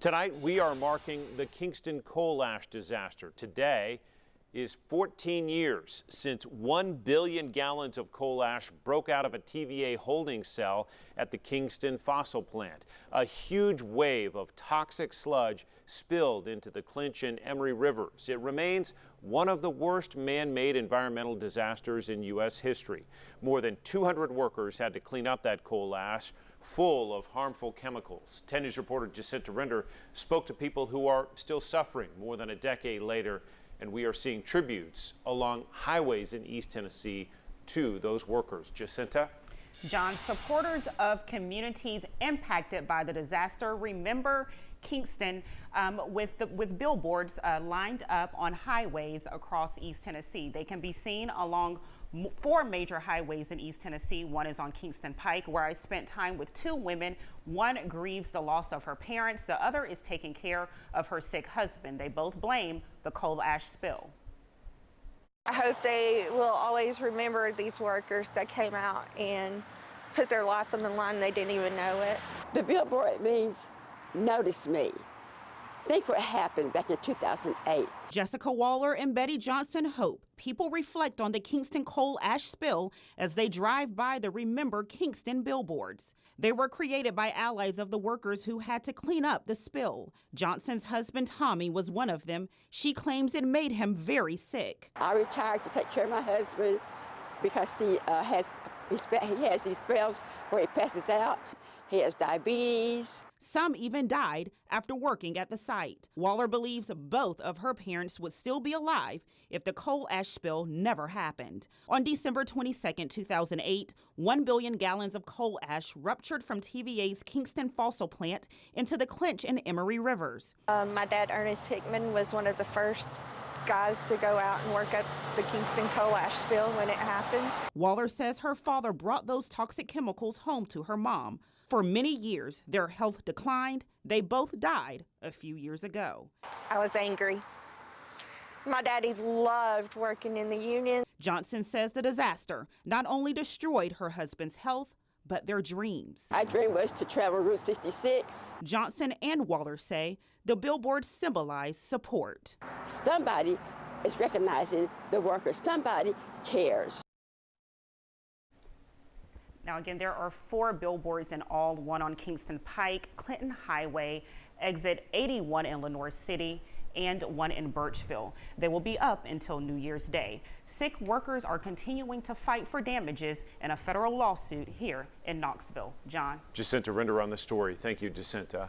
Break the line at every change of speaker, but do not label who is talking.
Tonight, we are marking the Kingston coal ash disaster. Today is 14 years since 1 billion gallons of coal ash broke out of a TVA holding cell at the Kingston fossil plant. A huge wave of toxic sludge spilled into the Clinch and Emery rivers. It remains one of the worst man-made environmental disasters in U.S. history. More than 200 workers had to clean up that coal ash full of harmful chemicals. 10 News reporter Jacinta Render spoke to people who are still suffering more than a decade later, and we are seeing tributes along highways in East Tennessee to those workers. Jacinta?
John, supporters of communities impacted by the disaster remember Kingston with billboards lined up on highways across East Tennessee. They can be seen along 4 major highways in East Tennessee. One is on Kingston Pike, where I spent time with 2 women. One grieves the loss of her parents. The other is taking care of her sick husband. They both blame the coal ash spill.
I hope they will always remember these workers that came out and put their life on the line. They didn't even know it.
The billboard means notice me. Think what happened back in 2008.
Jessica Waller and Betty Johnson hope people reflect on the Kingston coal ash spill as they drive by the Remember Kingston billboards. They were created by allies of the workers who had to clean up the spill. Johnson's husband, Tommy, was one of them. She claims it made him very sick.
I retired to take care of my husband because he has these spells where he passes out. He has diabetes.
Some even died after working at the site. Waller believes both of her parents would still be alive if the coal ash spill never happened. On December 22, 2008, 1 billion gallons of coal ash ruptured from TVA's Kingston fossil plant into the Clinch and Emery rivers.
My dad, Ernest Hickman, was one of the first guys to go out and work up the Kingston coal ash spill when it happened.
Waller says her father brought those toxic chemicals home to her mom. For many years, their health declined. They both died a few years ago.
I was angry. My daddy loved working in the union.
Johnson says the disaster not only destroyed her husband's health, but their dreams.
My dream was to travel Route 66.
Johnson and Waller say the billboards symbolize support.
Somebody is recognizing the workers. Somebody cares.
Now, again, there are 4 billboards in all, one on Kingston Pike, Clinton Highway, exit 81 in Lenoir City, and one in Birchville. They will be up until New Year's Day. Sick workers are continuing to fight for damages in a federal lawsuit here in Knoxville. John?
Jacinta Render on the story. Thank you, Jacinta.